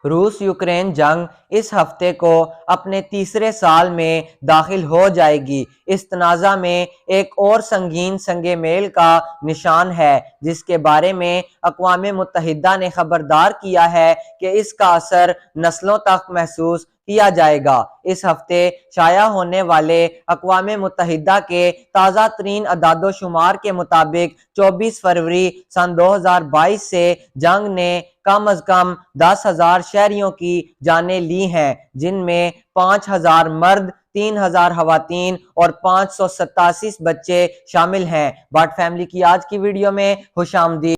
روس یوکرین جنگ اس ہفتے کو اپنے تیسرے سال میں داخل ہو جائے گی۔ اس تنازع میں ایک اور سنگین سنگ میل کا نشان ہے جس کے بارے میں اقوام متحدہ نے خبردار کیا ہے کہ اس کا اثر نسلوں تک محسوس کیا جائے گا۔ اس ہفتے شائع ہونے والے اقوام متحدہ کے تازہ ترین اعداد و شمار کے مطابق 24 فروری سن 2022 سے جنگ نے کم از کم 10,000 شہریوں کی جانیں لی ہیں، جن میں 5,000 مرد، 3,000 خواتین اور 587 بچے شامل ہیں۔ بٹ فیملی کی آج کی ویڈیو میں خوش آمدید۔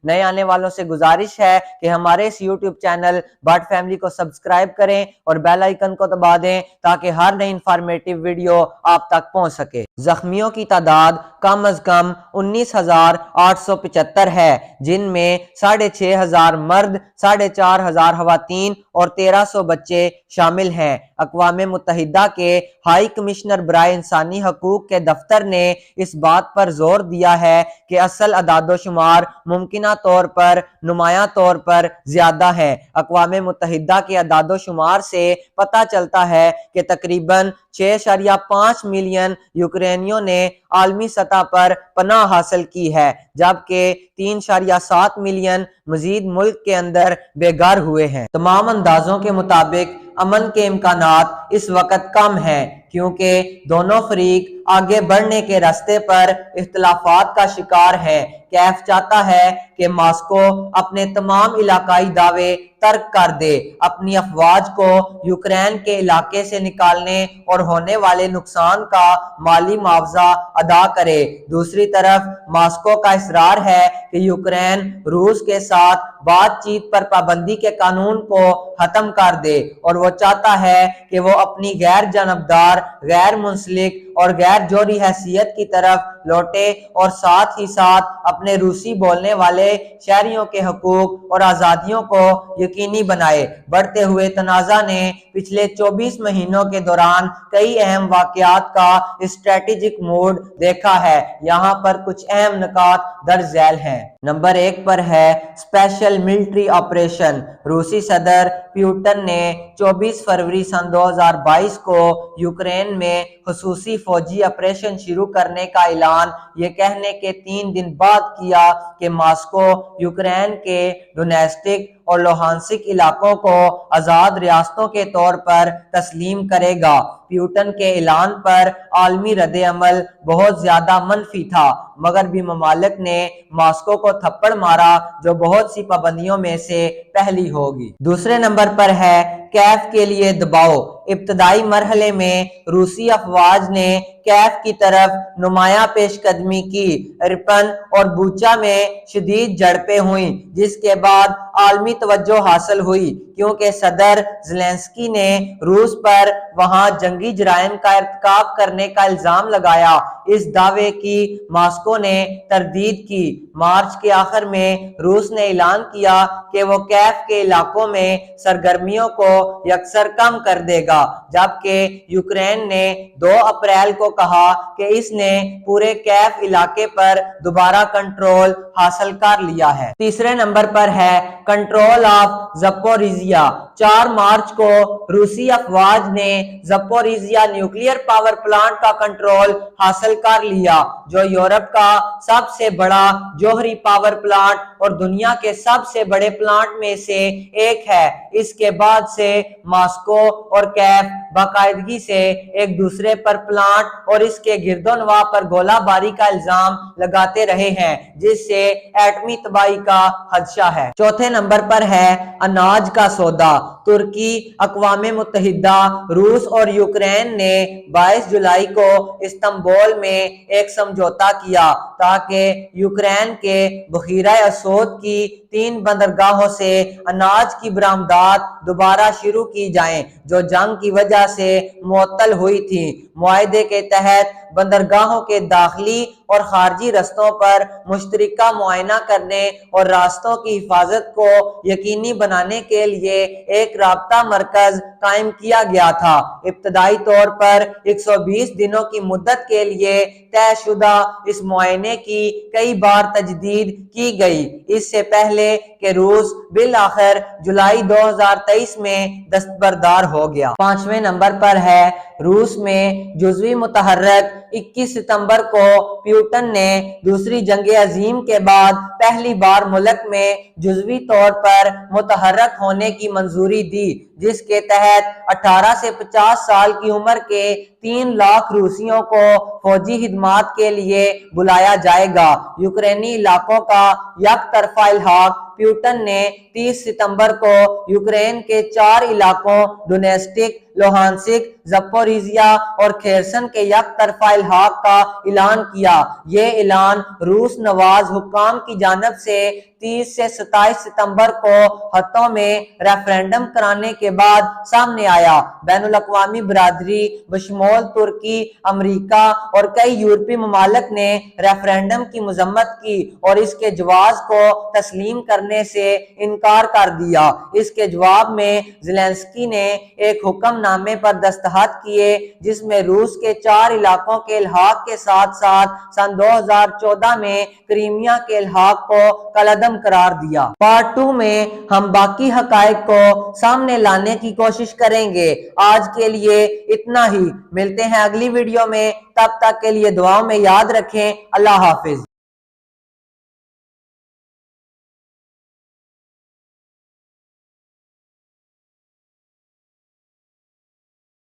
نئے آنے والوں سے گزارش ہے کہ ہمارے اس یوٹیوب چینل بٹ فیملی کو سبسکرائب کریں اور بیل آئیکن کو دبا دیں تاکہ ہر نئی انفارمیٹیو ویڈیو آپ تک پہنچ سکے۔ زخمیوں کی تعداد کم از کم 19,875 ہے، جن میں 6,500 مرد، 4,500 خواتین اور 1,300 بچے شامل ہیں۔ اقوام متحدہ کے ہائی کمشنر برائے انسانی حقوق کے دفتر نے اس بات پر زور دیا ہے کہ اصل اعداد و شمار ممکنہ طور پر نمایاں طور پر زیادہ ہے۔ اقوام متحدہ کے اعداد و شمار سے پتہ چلتا ہے کہ تقریباً 6.5 ملین یوکرینیوں نے عالمی سطح پر پناہ حاصل کی ہے، جبکہ 3.7 ملین مزید ملک کے اندر بے گھر ہوئے ہیں۔ تمام اندازوں کے مطابق امن کے امکانات اس وقت کم ہیں کیونکہ دونوں فریق آگے بڑھنے کے راستے پر اختلافات کا شکار ہیں۔ کیف چاہتا ہے کہ ماسکو اپنے تمام علاقائی دعوے ترک کر دے، اپنی افواج کو یوکرین کے علاقے سے نکالنے اور ہونے والے نقصان کا مالی معاوضہ ادا کرے۔ دوسری طرف ماسکو کا اصرار ہے کہ یوکرین روس کے ساتھ بات چیت پر پابندی کے قانون کو ختم کر دے، اور وہ چاہتا ہے کہ وہ اپنی غیر جانبدار، غیر منسلک اور غیر جوہری حیثیت کی طرف لوٹے اور ساتھ ہی ساتھ اپنے روسی بولنے والے شہریوں کے حقوق اور آزادیوں کو یقینی بنائے۔ بڑھتے ہوئے تنازع نے پچھلے 24 مہینوں کے دوران کئی اہم واقعات کا اسٹریٹجک موڈ دیکھا ہے۔ یہاں پر کچھ اہم نکات درج ذیل ہیں۔ نمبر 1 پر ہے اسپیشل ملٹری آپریشن۔ روسی صدر پیوٹن نے 24 فروری سن 2022 کو یوکرین میں خصوصی فوجی آپریشن شروع کرنے کا اعلان یہ کہنے کے 3 دن بعد کیا کہ ماسکو یوکرین کے ڈونیٹسک اور لوہانسک علاقوں کو آزاد ریاستوں کے طور پر تسلیم کرے گا۔ پیوٹن کے اعلان پر عالمی رد عمل بہت زیادہ منفی تھا۔ مغربی ممالک نے ماسکو کو تھپڑ مارا، جو بہت سی پابندیوں میں سے پہلی ہوگی۔ دوسرے نمبر پر ہے کیف کے لیے دباؤ۔ ابتدائی مرحلے میں روسی افواج نے کیف کی طرف نمایاں پیش قدمی کی۔ ارپن اور بوچا میں شدید جھڑپیں ہوئیں، جس کے بعد عالمی توجہ حاصل ہوئی کیونکہ صدر زیلنسکی نے روس پر وہاں جنگی جرائم کا ارتکاب کرنے کا الزام لگایا۔ اس دعوے کی ماسکو نے تردید کی۔ مارچ کے آخر میں روس نے اعلان کیا کہ وہ کیف کے علاقوں میں سرگرمیوں کو یکسر کم کر دے گا، جبکہ یوکرین نے 2 اپریل کو کہا کہ اس نے پورے کیف علاقے پر دوبارہ کنٹرول حاصل کر لیا ہے۔ تیسرے نمبر پر ہے کنٹرول آف زپوریزیا۔ 4 مارچ کو روسی افواج نے زپوریزیا نیوکلیئر پاور پلانٹ کا کنٹرول حاصل کر لیا، جو یورپ کا سب سے بڑا جوہری پاور پلانٹ اور دنیا کے سب سے بڑے پلانٹ میں سے ایک ہے۔ اس کے بعد سے ماسکو اور کیف باقاعدگی سے ایک دوسرے پر پلانٹ اور اس کے گرد و نواح پر گولہ باری کا الزام لگاتے رہے ہیں، جس سے ایٹمی تباہی کا خدشہ ہے۔ چوتھے نمبر پر ہے اناج کا سودا۔ ترکی، اقوام متحدہ، روس اور یوکرین نے 22 جولائی کو استنبول میں ایک سمجھوتا کیا تاکہ یوکرین کے بحیرہ اسود کی 3 بندرگاہوں سے اناج کی برآمدات دوبارہ شروع کی جائیں، جو جنگ کی وجہ سے معطل ہوئی تھیں۔ معاہدے کے تحت بندرگاہوں کے داخلی اور خارجی رستوں پر مشترکہ معائنہ کرنے اور راستوں کی حفاظت کو یقینی بنانے کے لیے ایک رابطہ مرکز قائم کیا گیا تھا۔ ابتدائی طور پر 120 دنوں کی مدت کے لیے طے شدہ اس معائنے کی کئی بار تجدید کی گئی، اس سے پہلے کہ روس بالآخر جولائی 2023 میں دستبردار ہو گیا۔ 5ویں نمبر پر ہے روس میں جزوی متحرک۔ 21 ستمبر کو پیوٹن نے دوسری جنگ عظیم کے بعد پہلی بار ملک میں جزوی طور پر متحرک ہونے کی منظوری دی، جس کے تحت 18 سے 50 سال کی عمر کے 3 لاکھ روسیوں کو فوجی خدمات کے لیے بلایا جائے گا۔ یوکرینی علاقوں کا یک طرفہ الحاق۔ پیوٹن نے 30 ستمبر کو یوکرین کے 4 علاقوں ڈونیسٹک، لوہانسک، زپوریزیا اور خیرسن کے یک طرفہ الحاق کا اعلان کیا۔ یہ اعلان روس نواز حکام کی جانب سے 30 سے 27 ستمبر کو ہتھوں میں ریفرنڈم کرانے کے بعد سامنے آیا۔ بین الاقوامی برادری بشمول ترکی، امریکہ اور کئی یورپی ممالک نے ریفرنڈم کی مذمت کی اور اس کے جواز کو تسلیم کرنے سے انکار کر دیا۔ اس کے جواب میں زیلنسکی نے ایک حکم نامے پر دستخط کیے جس میں روس کے 4 علاقوں کے الحاق کے ساتھ ساتھ سن 2014 میں کرائمیا کے الحاق کو کالعدم قرار دیا۔ پارٹ 2 میں ہم باقی حقائق کو سامنے لانے کی کوشش کریں گے۔ آج کے لیے اتنا ہی، ملتے ہیں اگلی ویڈیو میں، تب تک کے لیے دعاؤں میں یاد رکھیں۔ اللہ حافظ۔